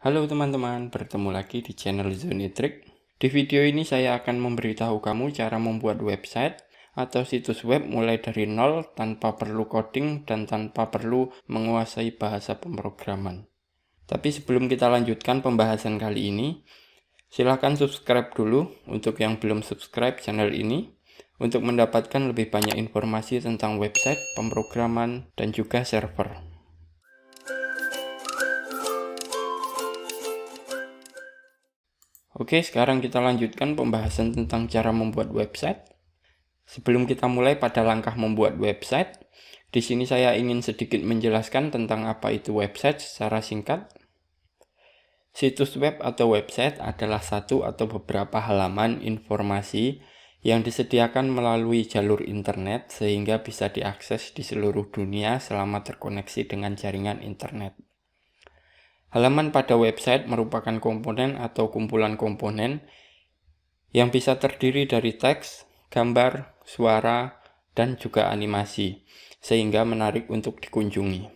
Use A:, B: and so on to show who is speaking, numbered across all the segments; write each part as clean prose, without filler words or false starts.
A: Halo teman-teman, bertemu lagi di channel Zonitrik. Di video ini saya akan memberitahu kamu cara membuat website atau situs web mulai dari nol tanpa perlu coding dan tanpa perlu menguasai bahasa pemrograman. Tapi sebelum kita lanjutkan pembahasan kali ini, silakan subscribe dulu untuk yang belum subscribe channel ini untuk mendapatkan lebih banyak informasi tentang website, pemrograman, dan juga server. Oke, sekarang kita lanjutkan pembahasan tentang cara membuat website. Sebelum kita mulai pada langkah membuat website, di sini saya ingin sedikit menjelaskan tentang apa itu website secara singkat. Situs web atau website adalah satu atau beberapa halaman informasi yang disediakan melalui jalur internet sehingga bisa diakses di seluruh dunia selama terkoneksi dengan jaringan internet. Halaman pada website merupakan komponen atau kumpulan komponen yang bisa terdiri dari teks, gambar, suara, dan juga animasi, sehingga menarik untuk dikunjungi.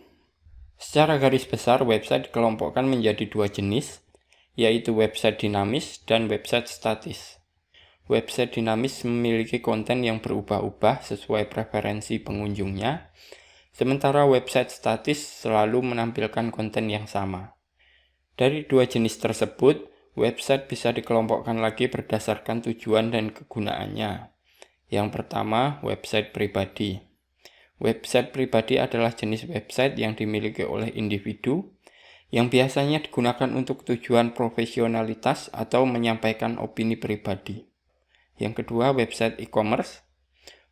A: Secara garis besar, website dikelompokkan menjadi dua jenis, yaitu website dinamis dan website statis. Website dinamis memiliki konten yang berubah-ubah sesuai preferensi pengunjungnya, sementara website statis selalu menampilkan konten yang sama. Dari dua jenis tersebut, website bisa dikelompokkan lagi berdasarkan tujuan dan kegunaannya. Yang pertama, website pribadi. Website pribadi adalah jenis website yang dimiliki oleh individu, yang biasanya digunakan untuk tujuan profesionalitas atau menyampaikan opini pribadi. Yang kedua, website e-commerce.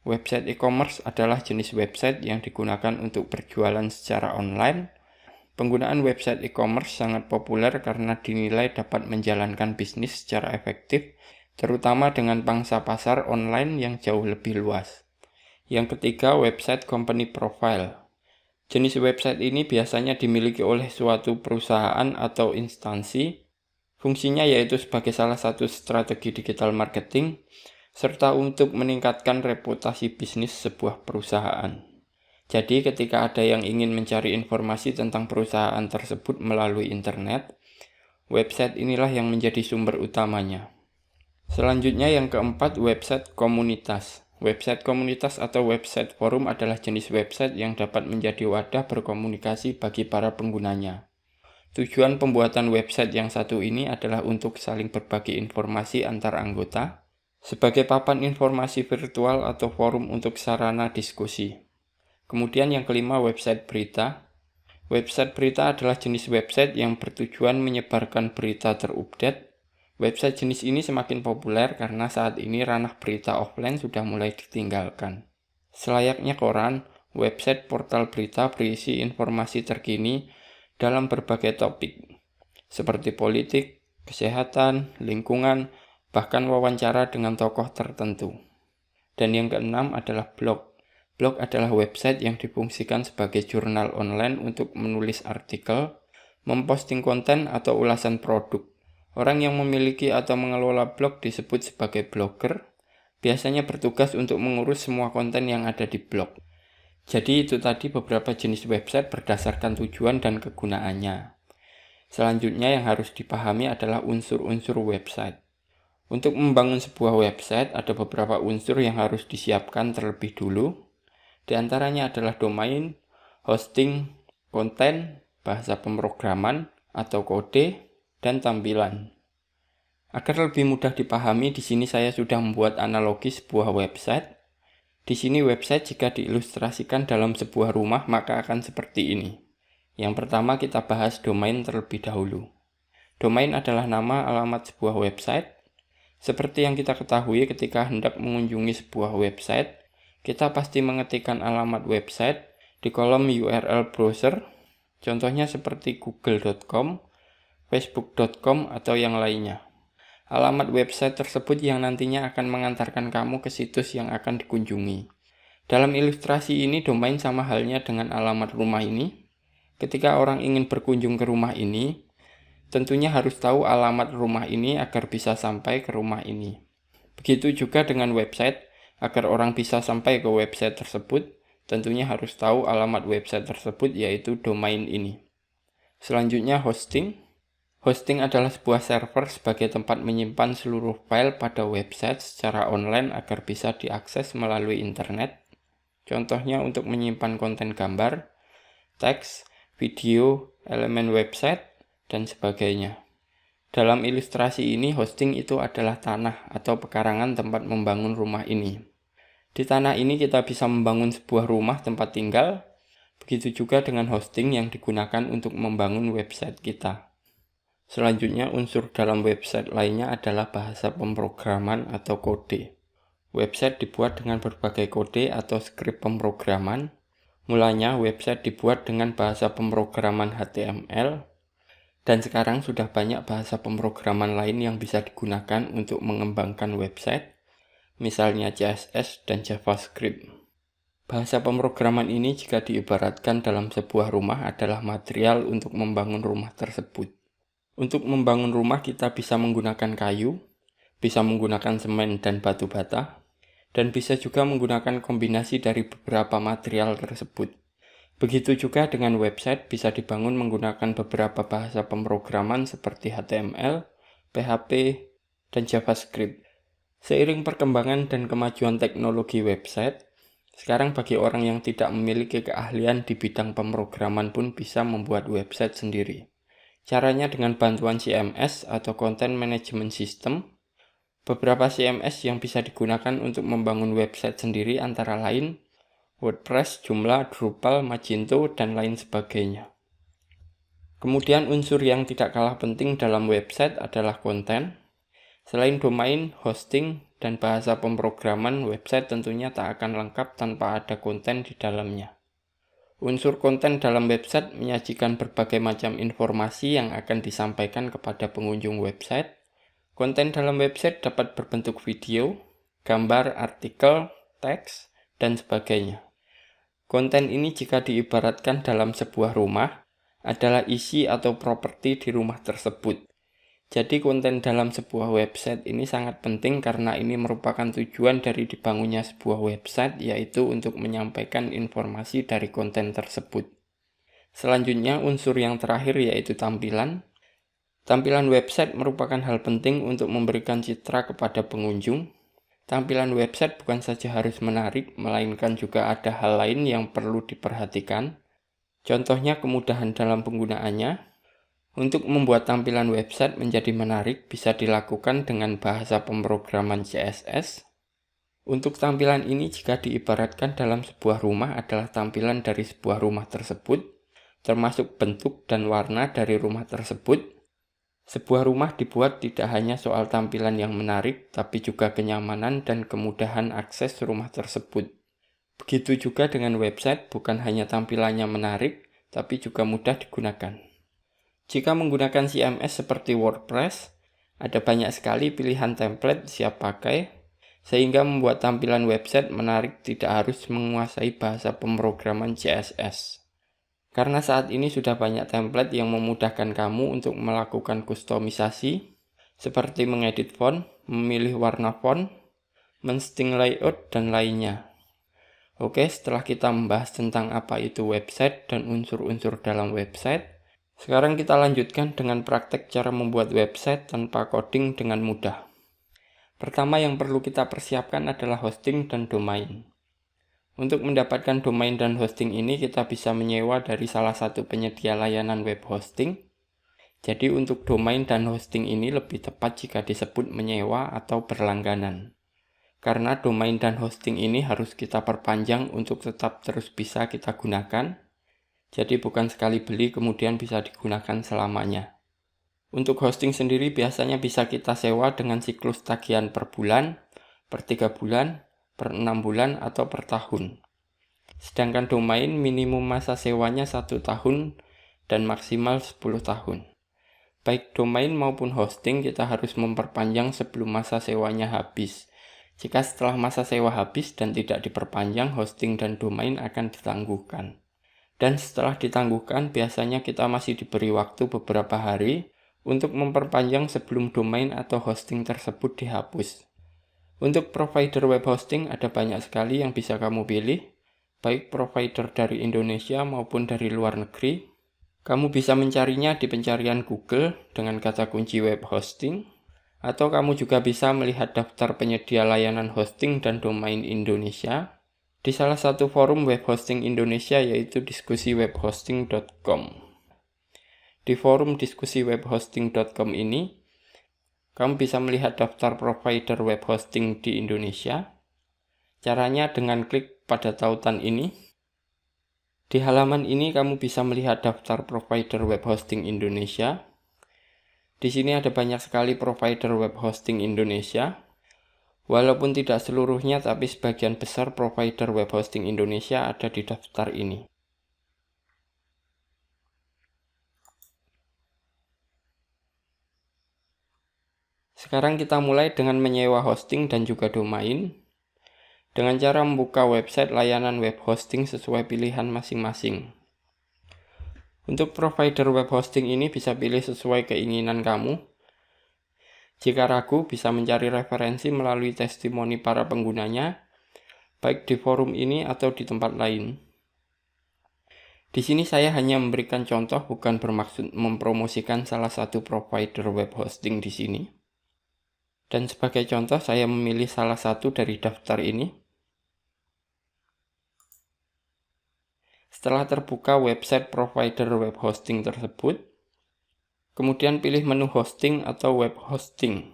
A: Website e-commerce adalah jenis website yang digunakan untuk berjualan secara online. Penggunaan website e-commerce sangat populer karena dinilai dapat menjalankan bisnis secara efektif, terutama dengan pangsa pasar online yang jauh lebih luas. Yang ketiga, website company profile. Jenis website ini biasanya dimiliki oleh suatu perusahaan atau instansi. Fungsinya yaitu sebagai salah satu strategi digital marketing, serta untuk meningkatkan reputasi bisnis sebuah perusahaan. Jadi ketika ada yang ingin mencari informasi tentang perusahaan tersebut melalui internet, website inilah yang menjadi sumber utamanya. Selanjutnya yang keempat, website komunitas. Website komunitas atau website forum adalah jenis website yang dapat menjadi wadah berkomunikasi bagi para penggunanya. Tujuan pembuatan website yang satu ini adalah untuk saling berbagi informasi antar anggota, sebagai papan informasi virtual atau forum untuk sarana diskusi. Kemudian yang kelima, website berita. Website berita adalah jenis website yang bertujuan menyebarkan berita terupdate. Website jenis ini semakin populer karena saat ini ranah berita offline sudah mulai ditinggalkan. Selayaknya koran, website portal berita berisi informasi terkini dalam berbagai topik, seperti politik, kesehatan, lingkungan, bahkan wawancara dengan tokoh tertentu. Dan yang keenam adalah blog. Blog adalah website yang difungsikan sebagai jurnal online untuk menulis artikel, memposting konten atau ulasan produk. Orang yang memiliki atau mengelola blog disebut sebagai blogger, biasanya bertugas untuk mengurus semua konten yang ada di blog. Jadi itu tadi beberapa jenis website berdasarkan tujuan dan kegunaannya. Selanjutnya yang harus dipahami adalah unsur-unsur website. Untuk membangun sebuah website ada beberapa unsur yang harus disiapkan terlebih dulu. Di antaranya adalah domain, hosting, konten, bahasa pemrograman atau kode, dan tampilan. Agar lebih mudah dipahami, di sini saya sudah membuat analogi sebuah website. Di sini website jika diilustrasikan dalam sebuah rumah maka akan seperti ini. Yang pertama kita bahas domain terlebih dahulu. Domain adalah nama alamat sebuah website. Seperti yang kita ketahui ketika hendak mengunjungi sebuah website, kita pasti mengetikkan alamat website di kolom URL browser, contohnya seperti google.com, facebook.com, atau yang lainnya. Alamat website tersebut yang nantinya akan mengantarkan kamu ke situs yang akan dikunjungi. Dalam ilustrasi ini, domain sama halnya dengan alamat rumah ini. Ketika orang ingin berkunjung ke rumah ini, tentunya harus tahu alamat rumah ini agar bisa sampai ke rumah ini. Begitu juga dengan website. Agar orang bisa sampai ke website tersebut, tentunya harus tahu alamat website tersebut yaitu domain ini. Selanjutnya hosting. Hosting adalah sebuah server sebagai tempat menyimpan seluruh file pada website secara online agar bisa diakses melalui internet. Contohnya untuk menyimpan konten gambar, teks, video, elemen website, dan sebagainya. Dalam ilustrasi ini, hosting itu adalah tanah atau pekarangan tempat membangun rumah ini. Di tanah ini kita bisa membangun sebuah rumah tempat tinggal, begitu juga dengan hosting yang digunakan untuk membangun website kita. Selanjutnya, unsur dalam website lainnya adalah bahasa pemrograman atau kode. Website dibuat dengan berbagai kode atau skrip pemrograman. Mulanya, website dibuat dengan bahasa pemrograman HTML, dan sekarang sudah banyak bahasa pemrograman lain yang bisa digunakan untuk mengembangkan website, misalnya CSS dan JavaScript. Bahasa pemrograman ini jika diibaratkan dalam sebuah rumah adalah material untuk membangun rumah tersebut. Untuk membangun rumah kita bisa menggunakan kayu, bisa menggunakan semen dan batu bata, dan bisa juga menggunakan kombinasi dari beberapa material tersebut. Begitu juga dengan website bisa dibangun menggunakan beberapa bahasa pemrograman seperti HTML, PHP, dan JavaScript. Seiring perkembangan dan kemajuan teknologi website, sekarang bagi orang yang tidak memiliki keahlian di bidang pemrograman pun bisa membuat website sendiri. Caranya dengan bantuan CMS atau Content Management System. Beberapa CMS yang bisa digunakan untuk membangun website sendiri antara lain WordPress, Joomla, Drupal, Magento, dan lain sebagainya. Kemudian unsur yang tidak kalah penting dalam website adalah konten. Selain domain, hosting, dan bahasa pemrograman, website tentunya tak akan lengkap tanpa ada konten di dalamnya. Unsur konten dalam website menyajikan berbagai macam informasi yang akan disampaikan kepada pengunjung website. Konten dalam website dapat berbentuk video, gambar, artikel, teks, dan sebagainya. Konten ini jika diibaratkan dalam sebuah rumah adalah isi atau properti di rumah tersebut. Jadi konten dalam sebuah website ini sangat penting karena ini merupakan tujuan dari dibangunnya sebuah website, yaitu untuk menyampaikan informasi dari konten tersebut. Selanjutnya unsur yang terakhir yaitu tampilan. Tampilan website merupakan hal penting untuk memberikan citra kepada pengunjung. Tampilan website bukan saja harus menarik, melainkan juga ada hal lain yang perlu diperhatikan. Contohnya kemudahan dalam penggunaannya. Untuk membuat tampilan website menjadi menarik bisa dilakukan dengan bahasa pemrograman CSS. Untuk tampilan ini jika diibaratkan dalam sebuah rumah adalah tampilan dari sebuah rumah tersebut, termasuk bentuk dan warna dari rumah tersebut. Sebuah rumah dibuat tidak hanya soal tampilan yang menarik, tapi juga kenyamanan dan kemudahan akses rumah tersebut. Begitu juga dengan website, bukan hanya tampilannya menarik, tapi juga mudah digunakan. Jika menggunakan CMS seperti WordPress, ada banyak sekali pilihan template siap pakai, sehingga membuat tampilan website menarik tidak harus menguasai bahasa pemrograman CSS. Karena saat ini sudah banyak template yang memudahkan kamu untuk melakukan kustomisasi, seperti mengedit font, memilih warna font, men-setting layout, dan lainnya. Oke, setelah kita membahas tentang apa itu website dan unsur-unsur dalam website, sekarang kita lanjutkan dengan praktek cara membuat website tanpa coding dengan mudah. Pertama yang perlu kita persiapkan adalah hosting dan domain. Untuk mendapatkan domain dan hosting ini kita bisa menyewa dari salah satu penyedia layanan web hosting. Jadi untuk domain dan hosting ini lebih tepat jika disebut menyewa atau berlangganan. Karena domain dan hosting ini harus kita perpanjang untuk tetap terus bisa kita gunakan. Jadi bukan sekali beli kemudian bisa digunakan selamanya. Untuk hosting sendiri biasanya bisa kita sewa dengan siklus tagihan per bulan, per 3 bulan, per 6 bulan, atau per tahun. Sedangkan domain minimum masa sewanya 1 tahun dan maksimal 10 tahun. Baik domain maupun hosting kita harus memperpanjang sebelum masa sewanya habis. Jika setelah masa sewa habis dan tidak diperpanjang, hosting dan domain akan ditangguhkan. Dan setelah ditangguhkan, biasanya kita masih diberi waktu beberapa hari untuk memperpanjang sebelum domain atau hosting tersebut dihapus. Untuk provider web hosting ada banyak sekali yang bisa kamu pilih, baik provider dari Indonesia maupun dari luar negeri. Kamu bisa mencarinya di pencarian Google dengan kata kunci web hosting, atau kamu juga bisa melihat daftar penyedia layanan hosting dan domain Indonesia di salah satu forum web hosting Indonesia, yaitu diskusiwebhosting.com. Di forum diskusiwebhosting.com ini, kamu bisa melihat daftar provider web hosting di Indonesia. Caranya dengan klik pada tautan ini. Di halaman ini kamu bisa melihat daftar provider web hosting Indonesia. Di sini ada banyak sekali provider web hosting Indonesia. Walaupun tidak seluruhnya, tapi sebagian besar provider web hosting Indonesia ada di daftar ini. Sekarang kita mulai dengan menyewa hosting dan juga domain, dengan cara membuka website layanan web hosting sesuai pilihan masing-masing. Untuk provider web hosting ini bisa pilih sesuai keinginan kamu. Jika ragu, bisa mencari referensi melalui testimoni para penggunanya, baik di forum ini atau di tempat lain. Di sini saya hanya memberikan contoh, bukan bermaksud mempromosikan salah satu provider web hosting di sini. Dan sebagai contoh, saya memilih salah satu dari daftar ini. Setelah terbuka website provider web hosting tersebut, kemudian pilih menu hosting atau web hosting.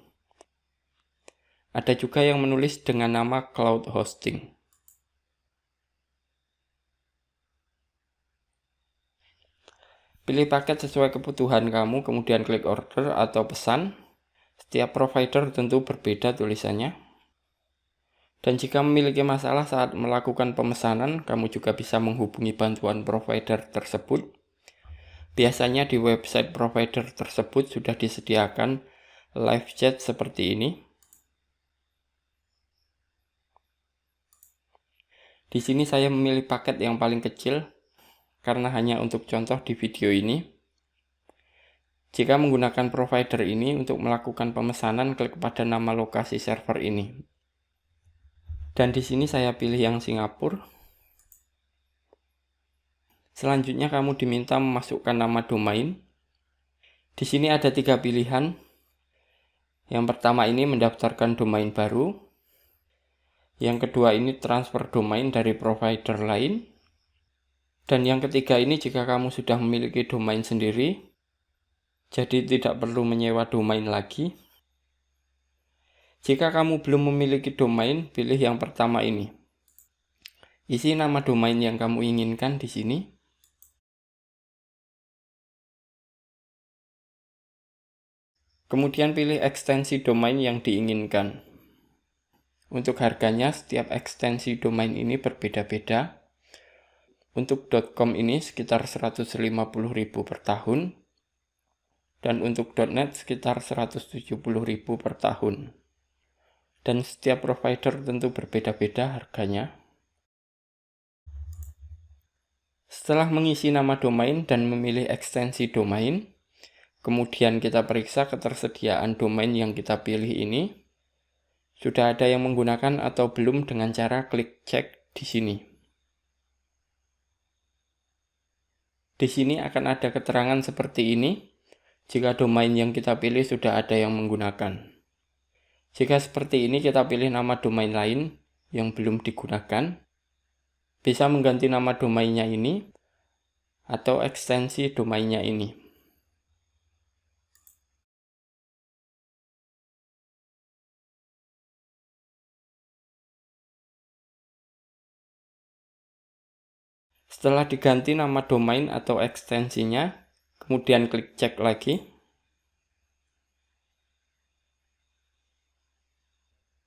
A: Ada juga yang menulis dengan nama cloud hosting. Pilih paket sesuai kebutuhan kamu, kemudian klik order atau pesan. Setiap provider tentu berbeda tulisannya. Dan jika memiliki masalah saat melakukan pemesanan, kamu juga bisa menghubungi bantuan provider tersebut. Biasanya di website provider tersebut sudah disediakan live chat seperti ini. Di sini saya memilih paket yang paling kecil karena hanya untuk contoh di video ini. Jika menggunakan provider ini untuk melakukan pemesanan, klik pada nama lokasi server ini. Dan di sini saya pilih yang Singapura. Selanjutnya kamu diminta memasukkan nama domain. Di sini ada 3 pilihan. Yang pertama ini mendaftarkan domain baru. Yang kedua ini transfer domain dari provider lain. Dan yang ketiga ini jika kamu sudah memiliki domain sendiri, jadi tidak perlu menyewa domain lagi. Jika kamu belum memiliki domain, pilih yang pertama ini. Isi nama domain yang kamu inginkan di sini. Kemudian pilih ekstensi domain yang diinginkan. Untuk harganya, setiap ekstensi domain ini berbeda-beda. Untuk .com ini sekitar 150.000 per tahun. Dan untuk .net sekitar 170.000 per tahun. Dan setiap provider tentu berbeda-beda harganya. Setelah mengisi nama domain dan memilih ekstensi domain, kemudian kita periksa ketersediaan domain yang kita pilih ini. Sudah ada yang menggunakan atau belum dengan cara klik cek di sini. Di sini akan ada keterangan seperti ini jika domain yang kita pilih sudah ada yang menggunakan. Jika seperti ini, kita pilih nama domain lain yang belum digunakan. Bisa mengganti nama domainnya ini atau ekstensi domainnya ini. Setelah diganti nama domain atau ekstensinya, kemudian klik cek lagi.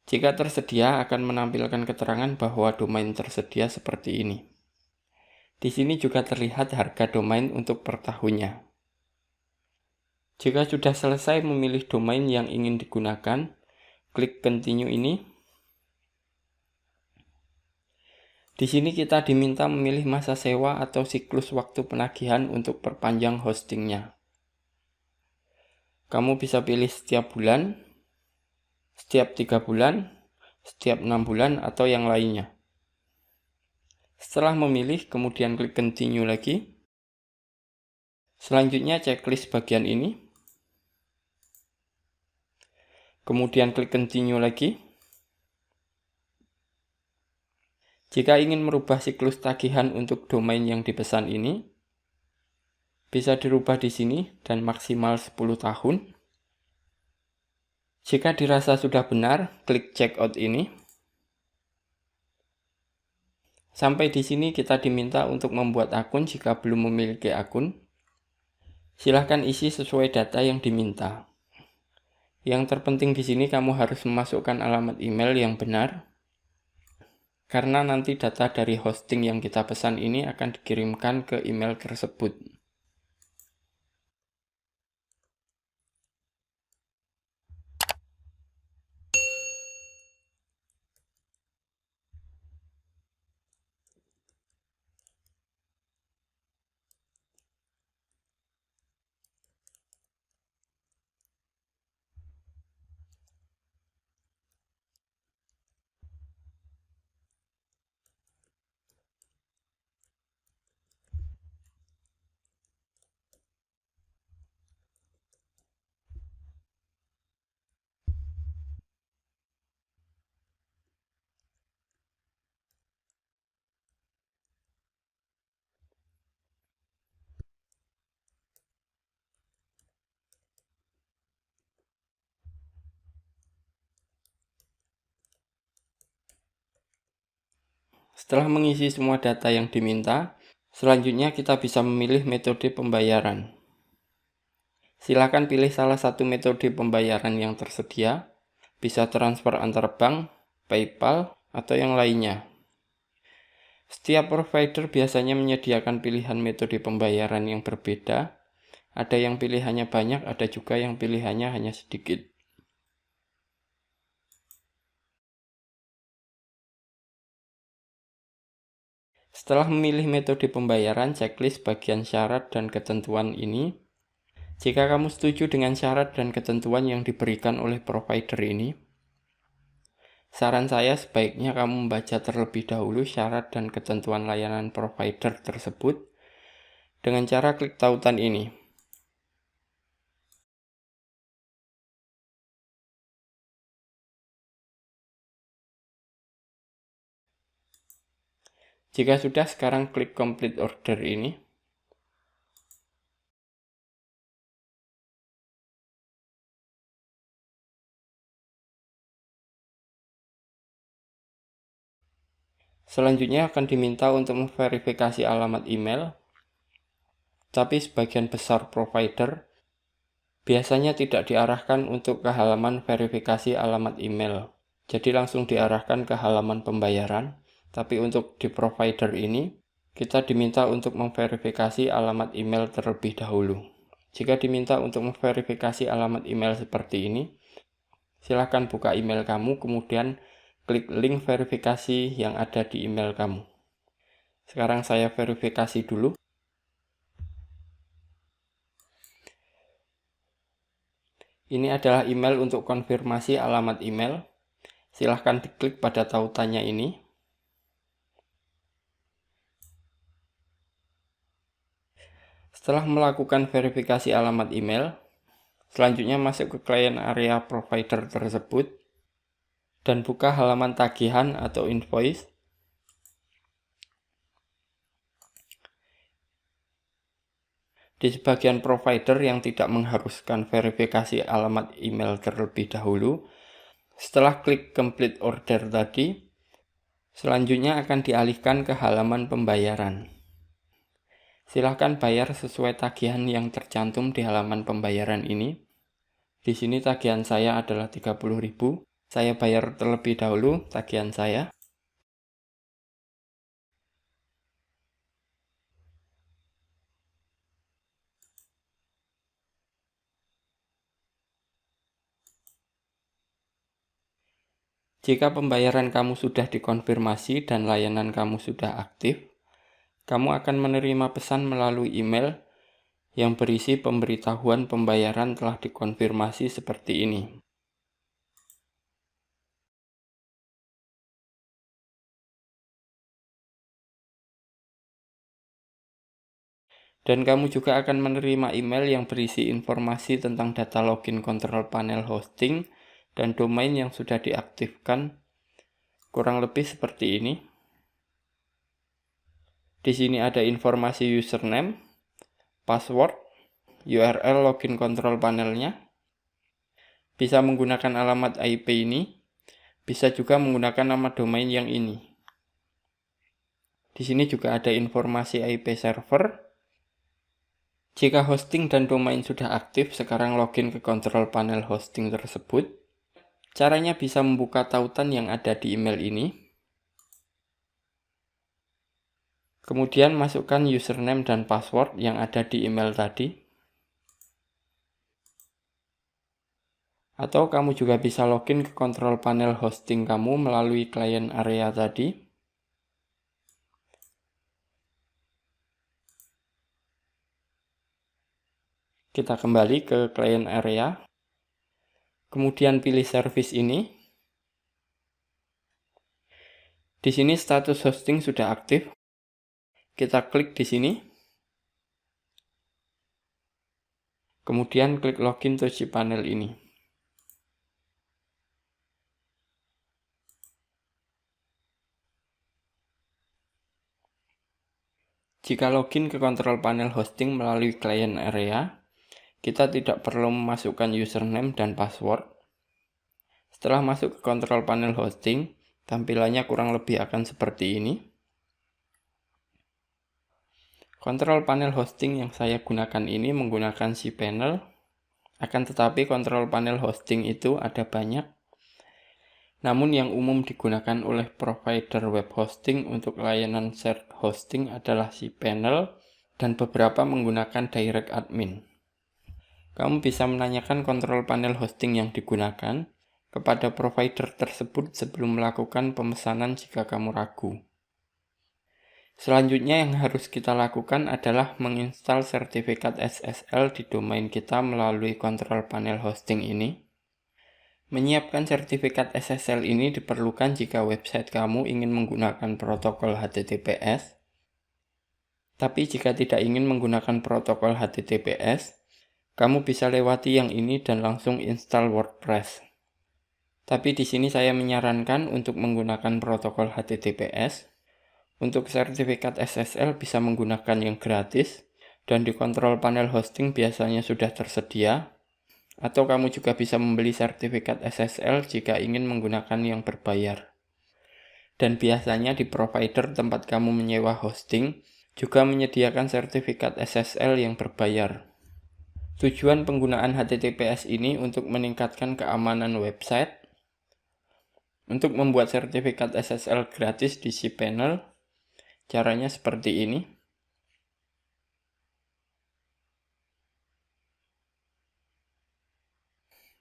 A: Jika tersedia, akan menampilkan keterangan bahwa domain tersedia seperti ini. Di sini juga terlihat harga domain untuk per tahunnya. Jika sudah selesai memilih domain yang ingin digunakan, klik continue ini. Di sini kita diminta memilih masa sewa atau siklus waktu penagihan untuk perpanjang hostingnya. Kamu bisa pilih setiap bulan, setiap 3 bulan, setiap 6 bulan, atau yang lainnya. Setelah memilih, kemudian klik continue lagi. Selanjutnya checklist bagian ini. Kemudian klik continue lagi. Jika ingin merubah siklus tagihan untuk domain yang dipesan ini, bisa dirubah di sini dan maksimal 10 tahun. Jika dirasa sudah benar, klik checkout ini. Sampai di sini kita diminta untuk membuat akun jika belum memiliki akun. Silahkan isi sesuai data yang diminta. Yang terpenting di sini kamu harus memasukkan alamat email yang benar, karena nanti data dari hosting yang kita pesan ini akan dikirimkan ke email tersebut. Setelah mengisi semua data yang diminta, selanjutnya kita bisa memilih metode pembayaran. Silakan pilih salah satu metode pembayaran yang tersedia, bisa transfer antar bank, PayPal, atau yang lainnya. Setiap provider biasanya menyediakan pilihan metode pembayaran yang berbeda. Ada yang pilihannya banyak, ada juga yang pilihannya hanya sedikit. Setelah memilih metode pembayaran, checklist bagian syarat dan ketentuan ini. Jika kamu setuju dengan syarat dan ketentuan yang diberikan oleh provider ini, saran saya sebaiknya kamu membaca terlebih dahulu syarat dan ketentuan layanan provider tersebut dengan cara klik tautan ini. Jika sudah, sekarang klik complete order ini. Selanjutnya akan diminta untuk memverifikasi alamat email, tapi sebagian besar provider biasanya tidak diarahkan untuk ke halaman verifikasi alamat email. Jadi langsung diarahkan ke halaman pembayaran, tapi untuk di provider ini, kita diminta untuk memverifikasi alamat email terlebih dahulu. Jika diminta untuk memverifikasi alamat email seperti ini, silahkan buka email kamu, kemudian klik link verifikasi yang ada di email kamu. Sekarang saya verifikasi dulu. Ini adalah email untuk konfirmasi alamat email. Silahkan diklik pada tautannya ini. Setelah melakukan verifikasi alamat email, selanjutnya masuk ke klien area provider tersebut dan buka halaman tagihan atau invoice. Di sebagian provider yang tidak mengharuskan verifikasi alamat email terlebih dahulu, setelah klik complete order tadi, selanjutnya akan dialihkan ke halaman pembayaran. Silahkan bayar sesuai tagihan yang tercantum di halaman pembayaran ini. Di sini tagihan saya adalah 30.000. Saya bayar terlebih dahulu tagihan saya. Jika pembayaran kamu sudah dikonfirmasi dan layanan kamu sudah aktif, kamu akan menerima pesan melalui email yang berisi pemberitahuan pembayaran telah dikonfirmasi seperti ini. Dan kamu juga akan menerima email yang berisi informasi tentang data login kontrol panel hosting dan domain yang sudah diaktifkan, kurang lebih seperti ini. Di sini ada informasi username, password, URL login kontrol panelnya. Bisa menggunakan alamat IP ini, bisa juga menggunakan nama domain yang ini. Di sini juga ada informasi IP server. Jika hosting dan domain sudah aktif, sekarang login ke kontrol panel hosting tersebut. Caranya bisa membuka tautan yang ada di email ini. Kemudian masukkan username dan password yang ada di email tadi. Atau kamu juga bisa login ke kontrol panel hosting kamu melalui client area tadi. Kita kembali ke client area. Kemudian pilih service ini. Di sini status hosting sudah aktif. Kita klik di sini. Kemudian klik login to cPanel ini. Jika login ke kontrol panel hosting melalui client area, kita tidak perlu memasukkan username dan password. Setelah masuk ke kontrol panel hosting, tampilannya kurang lebih akan seperti ini. Kontrol panel hosting yang saya gunakan ini menggunakan cPanel, akan tetapi kontrol panel hosting itu ada banyak. Namun yang umum digunakan oleh provider web hosting untuk layanan shared hosting adalah cPanel dan beberapa menggunakan direct admin. Kamu bisa menanyakan kontrol panel hosting yang digunakan kepada provider tersebut sebelum melakukan pemesanan jika kamu ragu. Selanjutnya yang harus kita lakukan adalah menginstal sertifikat SSL di domain kita melalui kontrol panel hosting ini. Menyiapkan sertifikat SSL ini diperlukan jika website kamu ingin menggunakan protokol HTTPS. Tapi jika tidak ingin menggunakan protokol HTTPS, kamu bisa lewati yang ini dan langsung install WordPress. Tapi di sini saya menyarankan untuk menggunakan protokol HTTPS. Untuk sertifikat SSL bisa menggunakan yang gratis dan di kontrol panel hosting biasanya sudah tersedia. Atau kamu juga bisa membeli sertifikat SSL jika ingin menggunakan yang berbayar. Dan biasanya di provider tempat kamu menyewa hosting juga menyediakan sertifikat SSL yang berbayar. Tujuan penggunaan HTTPS ini untuk meningkatkan keamanan website. Untuk membuat sertifikat SSL gratis di cPanel, caranya seperti ini.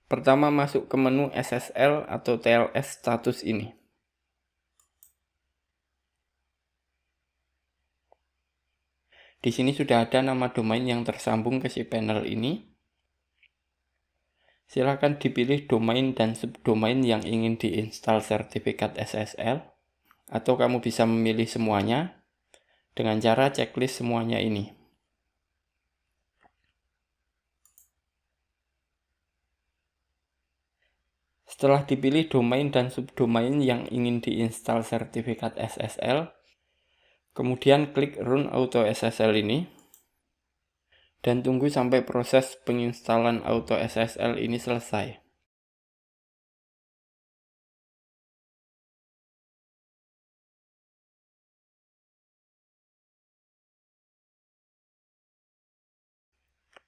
A: Pertama masuk ke menu SSL atau TLS status ini. Di sini sudah ada nama domain yang tersambung ke cPanel ini. Silakan dipilih domain dan subdomain yang ingin diinstal sertifikat SSL, atau kamu bisa memilih semuanya dengan cara checklist semuanya ini. Setelah dipilih domain dan subdomain yang ingin diinstal sertifikat SSL, kemudian klik Run Auto SSL ini, dan tunggu sampai proses penginstalan Auto SSL ini selesai.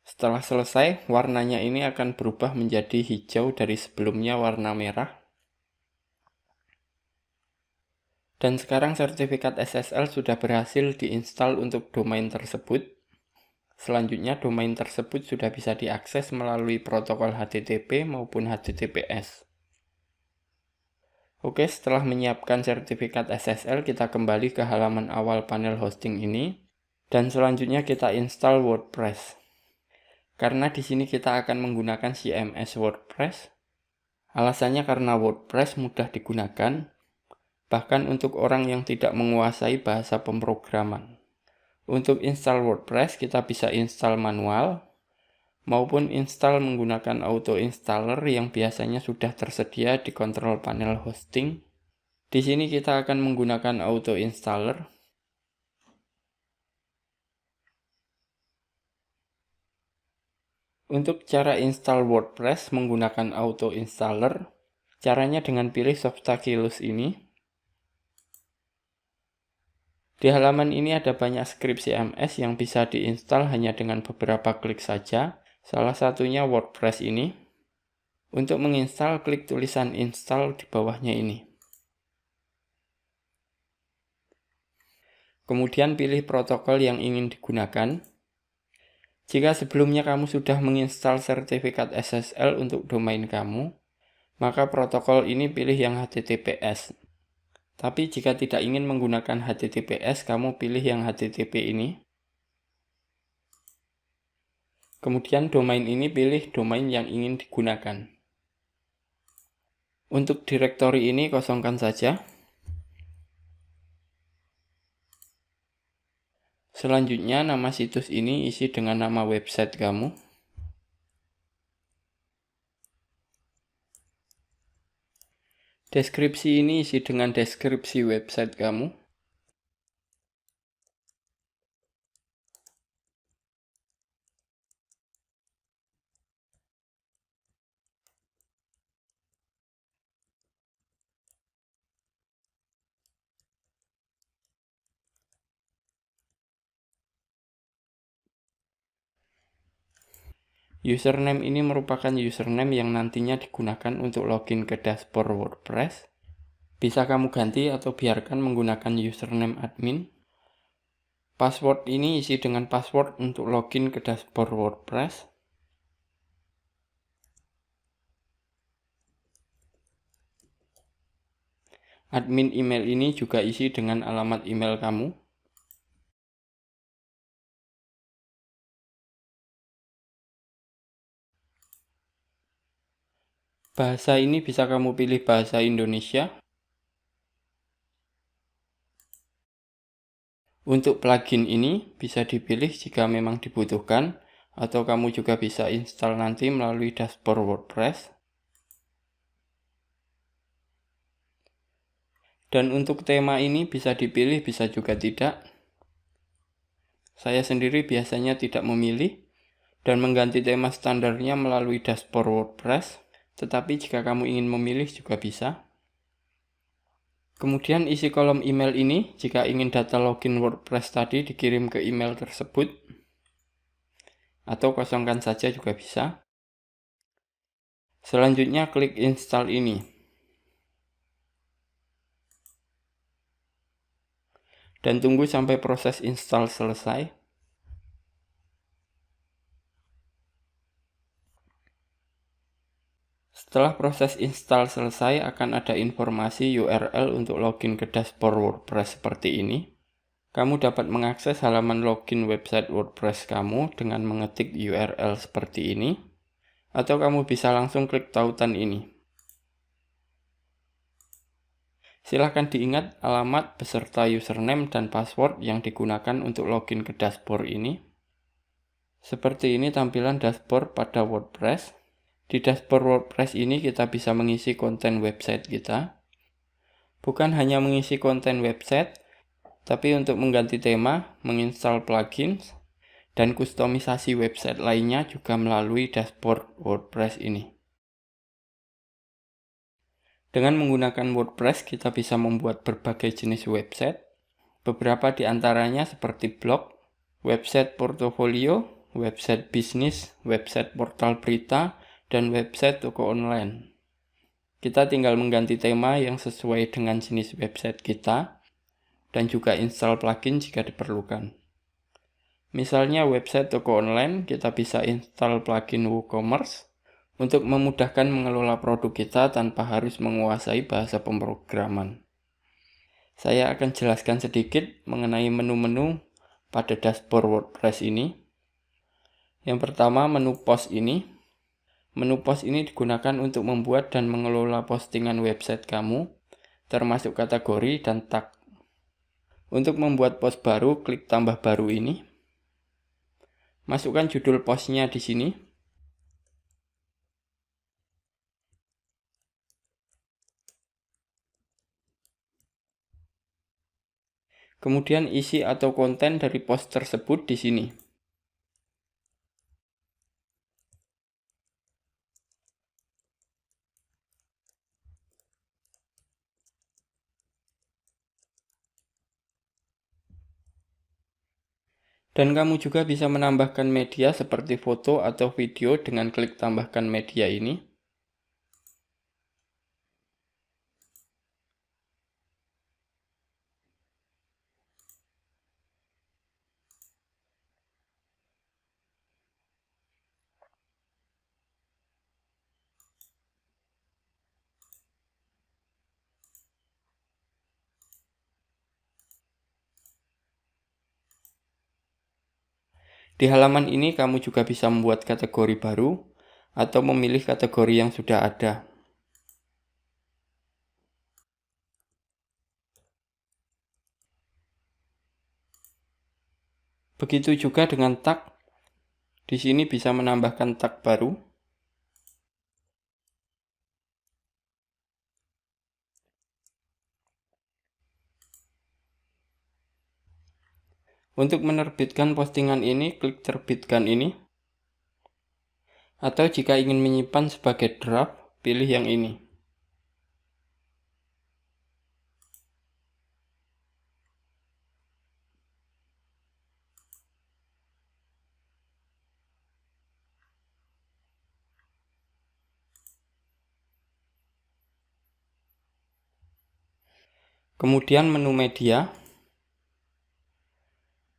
A: Setelah selesai, warnanya ini akan berubah menjadi hijau dari sebelumnya warna merah. Dan sekarang sertifikat SSL sudah berhasil diinstal untuk domain tersebut. Selanjutnya domain tersebut sudah bisa diakses melalui protokol HTTP maupun HTTPS. Oke, setelah menyiapkan sertifikat SSL, kita kembali ke halaman awal panel hosting ini. Dan selanjutnya kita install WordPress. Karena di sini kita akan menggunakan CMS WordPress. Alasannya karena WordPress mudah digunakan, bahkan untuk orang yang tidak menguasai bahasa pemrograman. Untuk install WordPress, kita bisa install manual, maupun install menggunakan auto installer yang biasanya sudah tersedia di kontrol panel hosting. Di sini kita akan menggunakan auto installer. Untuk cara install WordPress menggunakan auto installer, caranya dengan pilih Softaculous ini. Di halaman ini ada banyak script CMS yang bisa diinstal hanya dengan beberapa klik saja. Salah satunya WordPress ini. Untuk menginstal, klik tulisan install di bawahnya ini. Kemudian pilih protokol yang ingin digunakan. Jika sebelumnya kamu sudah menginstal sertifikat SSL untuk domain kamu, maka protokol ini pilih yang HTTPS. Tapi jika tidak ingin menggunakan HTTPS, kamu pilih yang HTTP ini. Kemudian domain ini pilih domain yang ingin digunakan. Untuk direktori ini kosongkan saja. Selanjutnya nama situs ini isi dengan nama website kamu. Deskripsi ini isi dengan deskripsi website kamu. Username ini merupakan username yang nantinya digunakan untuk login ke dashboard WordPress. Bisa kamu ganti atau biarkan menggunakan username admin. Password ini isi dengan password untuk login ke dashboard WordPress. Admin email ini juga isi dengan alamat email kamu. Bahasa ini bisa kamu pilih bahasa Indonesia. Untuk plugin ini bisa dipilih jika memang dibutuhkan, atau kamu juga bisa install nanti melalui dashboard WordPress. Dan untuk tema ini bisa dipilih, bisa juga tidak. Saya sendiri biasanya tidak memilih dan mengganti tema standarnya melalui dashboard WordPress. Tetapi jika kamu ingin memilih juga bisa. Kemudian isi kolom email ini jika ingin data login WordPress tadi dikirim ke email tersebut. Atau kosongkan saja juga bisa. Selanjutnya klik install ini. Dan tunggu sampai proses install selesai. Setelah proses install selesai, akan ada informasi URL untuk login ke dashboard WordPress seperti ini. Kamu dapat mengakses halaman login website WordPress kamu dengan mengetik URL seperti ini, atau kamu bisa langsung klik tautan ini. Silahkan diingat alamat beserta username dan password yang digunakan untuk login ke dashboard ini. Seperti ini tampilan dashboard pada WordPress. Di dashboard WordPress ini kita bisa mengisi konten website kita. Bukan hanya mengisi konten website, tapi untuk mengganti tema, menginstal plugins, dan kustomisasi website lainnya juga melalui dashboard WordPress ini. Dengan menggunakan WordPress, kita bisa membuat berbagai jenis website. Beberapa di antaranya seperti blog, website portofolio, website bisnis, website portal berita, dan website toko online. Kita tinggal mengganti tema yang sesuai dengan jenis website kita, dan juga install plugin jika diperlukan. Misalnya website toko online, kita bisa install plugin WooCommerce untuk memudahkan mengelola produk kita tanpa harus menguasai bahasa pemrograman. Saya akan jelaskan sedikit mengenai menu-menu pada dashboard WordPress ini. Yang pertama, menu post ini. Menu post ini digunakan untuk membuat dan mengelola postingan website kamu, termasuk kategori dan tag. Untuk membuat post baru, klik tambah baru ini. Masukkan judul postnya di sini. Kemudian isi atau konten dari post tersebut di sini. Dan kamu juga bisa menambahkan media seperti foto atau video dengan klik tambahkan media ini. Di halaman ini kamu juga bisa membuat kategori baru atau memilih kategori yang sudah ada. Begitu juga dengan tag. Di sini bisa menambahkan tag baru. Untuk menerbitkan postingan ini, klik terbitkan ini. Atau jika ingin menyimpan sebagai draft, pilih yang ini. Kemudian menu media.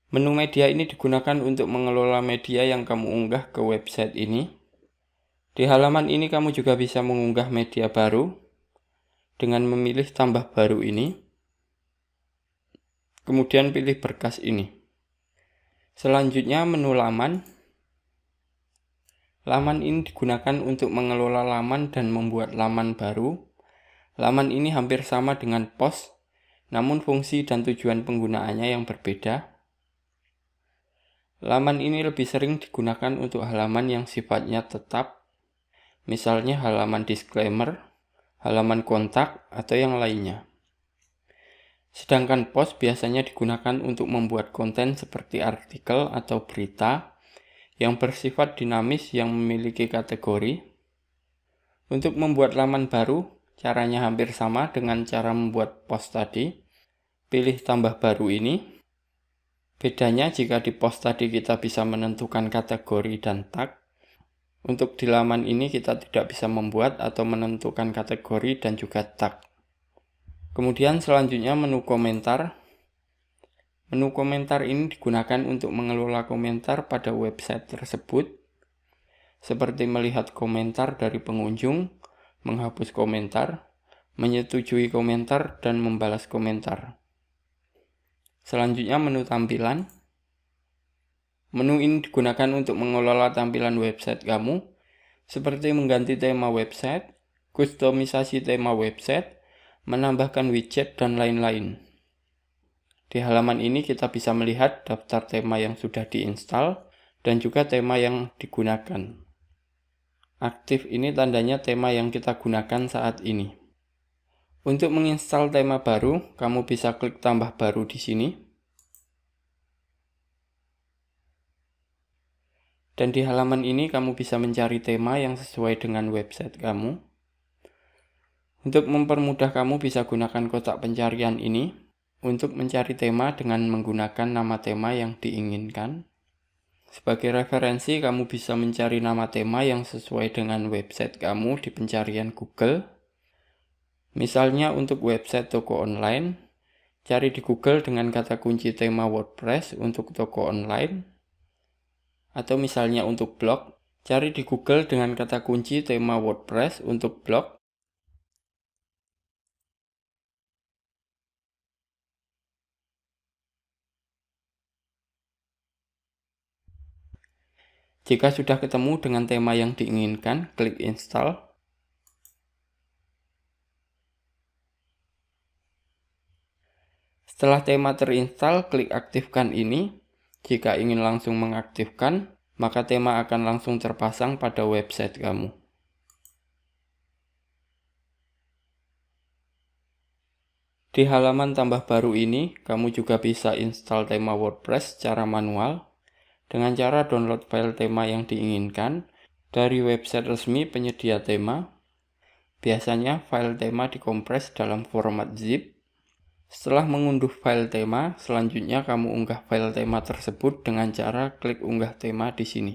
A: Menu media ini digunakan untuk mengelola media yang kamu unggah ke website ini. Di halaman ini kamu juga bisa mengunggah media baru dengan memilih tambah baru ini. Kemudian pilih berkas ini. Selanjutnya menu laman. Laman ini digunakan untuk mengelola laman dan membuat laman baru. Laman ini hampir sama dengan post, namun fungsi dan tujuan penggunaannya yang berbeda. Laman ini lebih sering digunakan untuk halaman yang sifatnya tetap, misalnya halaman disclaimer, halaman kontak, atau yang lainnya. Sedangkan post biasanya digunakan untuk membuat konten seperti artikel atau berita yang bersifat dinamis yang memiliki kategori. Untuk membuat laman baru, caranya hampir sama dengan cara membuat post tadi. Pilih tambah baru ini. Bedanya jika di post tadi kita bisa menentukan kategori dan tag. Untuk di laman ini kita tidak bisa membuat atau menentukan kategori dan juga tag. Kemudian selanjutnya menu komentar. Menu komentar ini digunakan untuk mengelola komentar pada website tersebut, seperti melihat komentar dari pengunjung, menghapus komentar, menyetujui komentar, dan membalas komentar. Selanjutnya menu tampilan. Menu ini digunakan untuk mengelola tampilan website kamu, seperti mengganti tema website, kustomisasi tema website, menambahkan widget, dan lain-lain. Di halaman ini kita bisa melihat daftar tema yang sudah diinstal dan juga tema yang digunakan. Aktif ini tandanya tema yang kita gunakan saat ini. Untuk menginstal tema baru, kamu bisa klik tambah baru di sini. Dan di halaman ini kamu bisa mencari tema yang sesuai dengan website kamu. Untuk mempermudah kamu bisa gunakan kotak pencarian ini untuk mencari tema dengan menggunakan nama tema yang diinginkan. Sebagai referensi, kamu bisa mencari nama tema yang sesuai dengan website kamu di pencarian Google. Misalnya untuk website toko online, cari di Google dengan kata kunci tema WordPress untuk toko online. Atau misalnya untuk blog, cari di Google dengan kata kunci tema WordPress untuk blog. Jika sudah ketemu dengan tema yang diinginkan, klik install. Setelah tema terinstall, klik aktifkan ini. Jika ingin langsung mengaktifkan, maka tema akan langsung terpasang pada website kamu. Di halaman tambah baru ini, kamu juga bisa install tema WordPress secara manual dengan cara download file tema yang diinginkan dari website resmi penyedia tema. Biasanya file tema dikompres dalam format zip. Setelah mengunduh file tema, selanjutnya kamu unggah file tema tersebut dengan cara klik unggah tema di sini.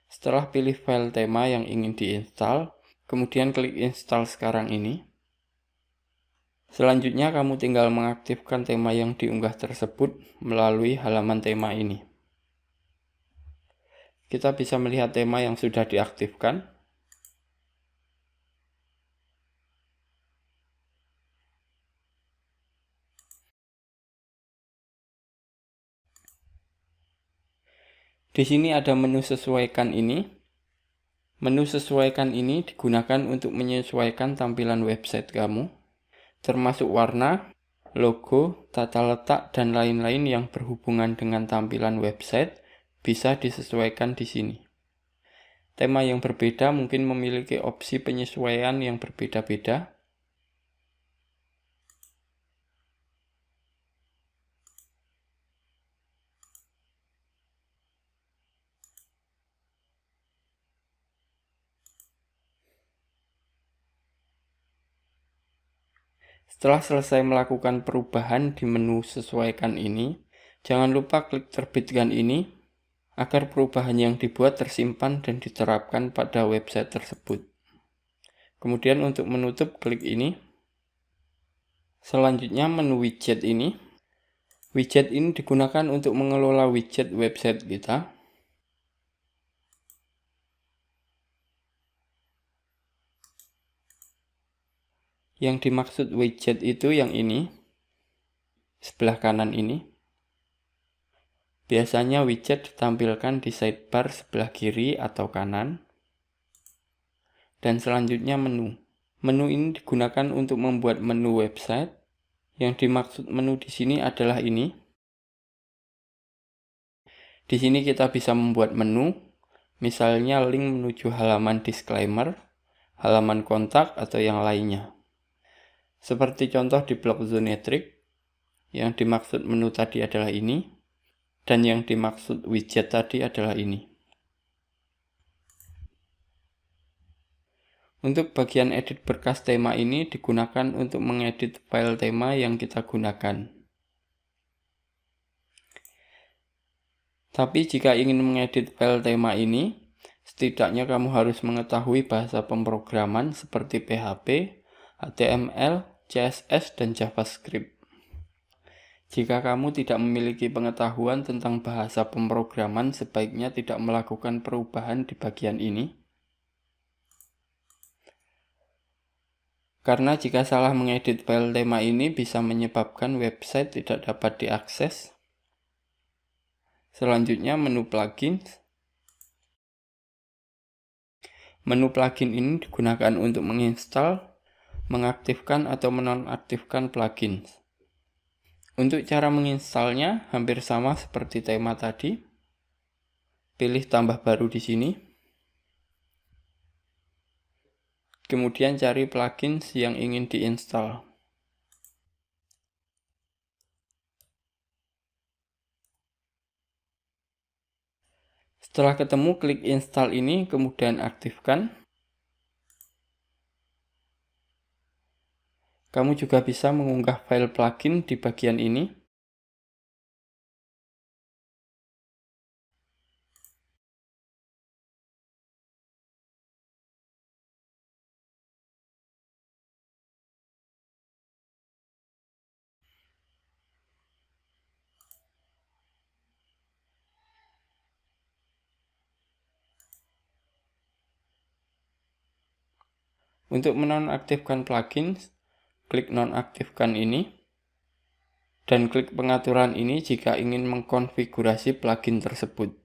A: Setelah pilih file tema yang ingin diinstal, kemudian klik install sekarang ini. Selanjutnya kamu tinggal mengaktifkan tema yang diunggah tersebut melalui halaman tema ini. Kita bisa melihat tema yang sudah diaktifkan. Di sini ada menu sesuaikan ini. Menu sesuaikan ini digunakan untuk menyesuaikan tampilan website kamu, termasuk warna, logo, tata letak, dan lain-lain yang berhubungan dengan tampilan website bisa disesuaikan di sini. Tema yang berbeda mungkin memiliki opsi penyesuaian yang berbeda-beda. Setelah selesai melakukan perubahan di menu sesuaikan ini, jangan lupa klik terbitkan ini agar perubahan yang dibuat tersimpan dan diterapkan pada website tersebut. Kemudian untuk menutup, klik ini. Selanjutnya menu widget ini. Widget ini digunakan untuk mengelola widget website kita. Yang dimaksud widget itu yang ini, sebelah kanan ini. Biasanya widget ditampilkan di sidebar sebelah kiri atau kanan. Dan selanjutnya menu. Menu ini digunakan untuk membuat menu website. Yang dimaksud menu di sini adalah ini. Di sini kita bisa membuat menu, misalnya link menuju halaman disclaimer, halaman kontak, atau yang lainnya. Seperti contoh di blog Zonetric, yang dimaksud menu tadi adalah ini, dan yang dimaksud widget tadi adalah ini. Untuk bagian edit berkas tema ini digunakan untuk mengedit file tema yang kita gunakan. Tapi jika ingin mengedit file tema ini, setidaknya kamu harus mengetahui bahasa pemrograman seperti PHP, HTML, CSS, dan JavaScript. Jika kamu tidak memiliki pengetahuan tentang bahasa pemrograman, sebaiknya tidak melakukan perubahan di bagian ini. Karena jika salah mengedit file tema ini bisa menyebabkan website tidak dapat diakses. Selanjutnya menu plugins. Menu plugin ini digunakan untuk menginstal, mengaktifkan atau menonaktifkan plugins. Untuk cara menginstalnya hampir sama seperti tema tadi. Pilih tambah baru di sini. Kemudian cari plugins yang ingin diinstal. Setelah ketemu, klik install ini, kemudian aktifkan. Kamu juga bisa mengunggah file plugin di bagian ini. Untuk menonaktifkan plugins, klik nonaktifkan ini, dan klik pengaturan ini jika ingin mengkonfigurasi plugin tersebut.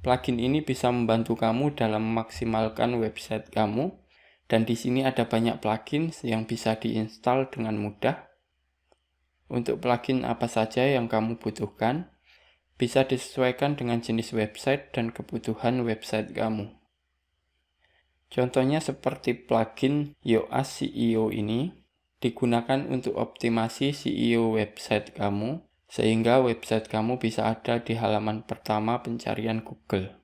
A: Plugin ini bisa membantu kamu dalam memaksimalkan website kamu, dan di sini ada banyak plugin yang bisa diinstal dengan mudah. Untuk plugin apa saja yang kamu butuhkan, bisa disesuaikan dengan jenis website dan kebutuhan website kamu. Contohnya seperti plugin Yoast SEO ini, digunakan untuk optimasi SEO website kamu, sehingga website kamu bisa ada di halaman pertama pencarian Google.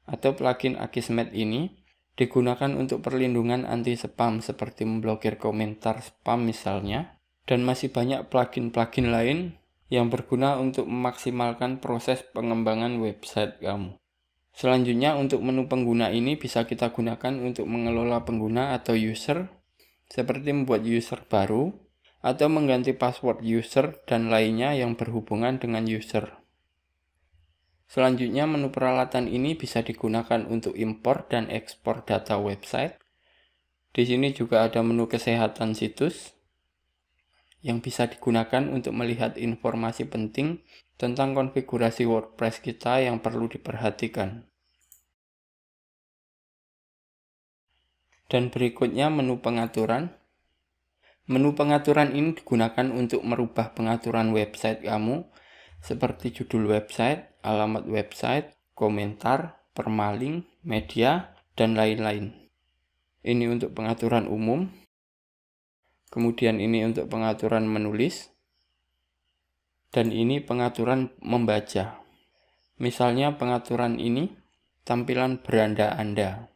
A: Atau plugin Akismet ini digunakan untuk perlindungan anti-spam seperti memblokir komentar spam misalnya, dan masih banyak plugin-plugin lain yang berguna untuk memaksimalkan proses pengembangan website kamu. Selanjutnya, untuk menu pengguna ini bisa kita gunakan untuk mengelola pengguna atau user, seperti membuat user baru, atau mengganti password user dan lainnya yang berhubungan dengan user. Selanjutnya, menu peralatan ini bisa digunakan untuk impor dan ekspor data website. Di sini juga ada menu kesehatan situs yang bisa digunakan untuk melihat informasi penting tentang konfigurasi WordPress kita yang perlu diperhatikan. Dan berikutnya menu pengaturan. Menu pengaturan ini digunakan untuk merubah pengaturan website kamu, seperti judul website, alamat website, komentar, permalink, media, dan lain-lain. Ini untuk pengaturan umum. Kemudian ini untuk pengaturan menulis. Dan ini pengaturan membaca. Misalnya pengaturan ini, tampilan beranda Anda.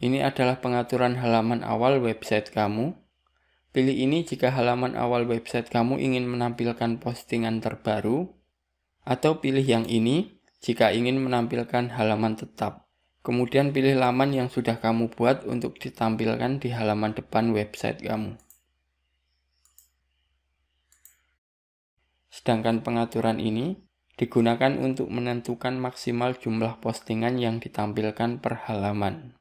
A: Ini adalah pengaturan halaman awal website kamu. Pilih ini jika halaman awal website kamu ingin menampilkan postingan terbaru, atau pilih yang ini jika ingin menampilkan halaman tetap. Kemudian pilih laman yang sudah kamu buat untuk ditampilkan di halaman depan website kamu. Sedangkan pengaturan ini digunakan untuk menentukan maksimal jumlah postingan yang ditampilkan per halaman.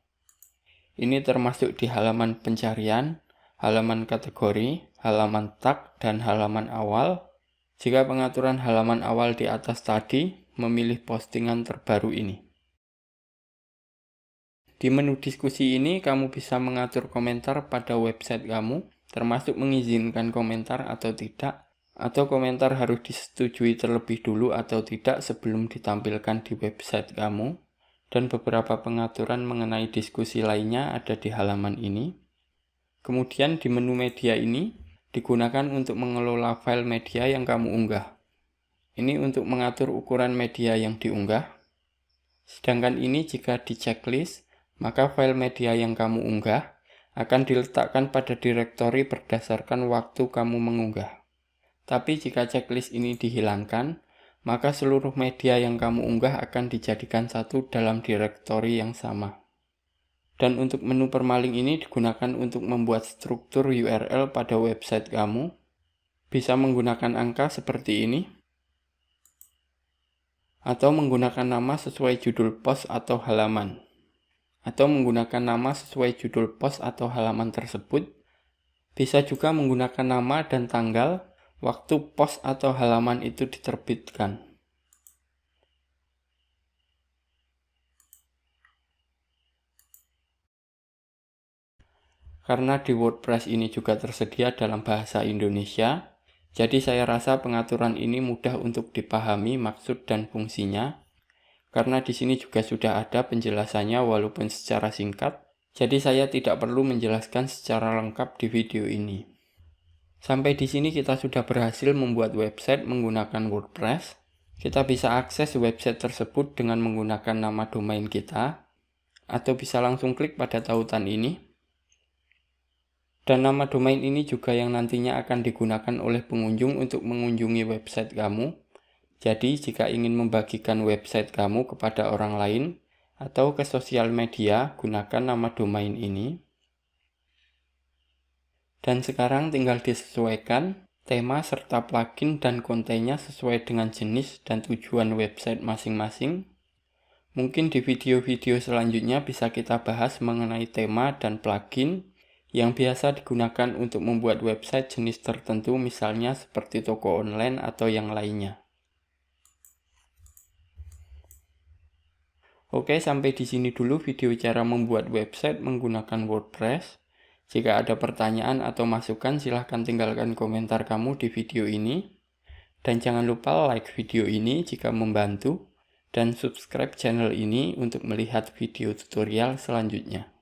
A: Ini termasuk di halaman pencarian, halaman kategori, halaman tag, dan halaman awal. Jika pengaturan halaman awal di atas tadi, memilih postingan terbaru ini. Di menu diskusi ini, kamu bisa mengatur komentar pada website kamu, termasuk mengizinkan komentar atau tidak, atau komentar harus disetujui terlebih dulu atau tidak sebelum ditampilkan di website kamu, dan beberapa pengaturan mengenai diskusi lainnya ada di halaman ini. Kemudian di menu media ini digunakan untuk mengelola file media yang kamu unggah. Ini untuk mengatur ukuran media yang diunggah. Sedangkan ini jika di checklist, maka file media yang kamu unggah akan diletakkan pada direktori berdasarkan waktu kamu mengunggah. Tapi jika checklist ini dihilangkan, maka seluruh media yang kamu unggah akan dijadikan satu dalam direktori yang sama. Dan untuk menu permalink ini digunakan untuk membuat struktur URL pada website kamu. Bisa menggunakan angka seperti ini, atau menggunakan nama sesuai judul post atau halaman, atau menggunakan nama sesuai judul post atau halaman tersebut. Bisa juga menggunakan nama dan tanggal waktu post atau halaman itu diterbitkan. Karena di WordPress ini juga tersedia dalam bahasa Indonesia, jadi saya rasa pengaturan ini mudah untuk dipahami maksud dan fungsinya. Karena di sini juga sudah ada penjelasannya walaupun secara singkat, jadi saya tidak perlu menjelaskan secara lengkap di video ini. Sampai di sini kita sudah berhasil membuat website menggunakan WordPress. Kita bisa akses website tersebut dengan menggunakan nama domain kita, atau bisa langsung klik pada tautan ini. Dan nama domain ini juga yang nantinya akan digunakan oleh pengunjung untuk mengunjungi website kamu. Jadi jika ingin membagikan website kamu kepada orang lain atau ke sosial media, gunakan nama domain ini. Dan sekarang tinggal disesuaikan tema serta plugin dan kontennya sesuai dengan jenis dan tujuan website masing-masing. Mungkin di video-video selanjutnya bisa kita bahas mengenai tema dan plugin yang biasa digunakan untuk membuat website jenis tertentu, misalnya seperti toko online atau yang lainnya. Oke, sampai di sini dulu video cara membuat website menggunakan WordPress. Jika ada pertanyaan atau masukan, silahkan tinggalkan komentar kamu di video ini. Dan jangan lupa like video ini jika membantu, dan subscribe channel ini untuk melihat video tutorial selanjutnya.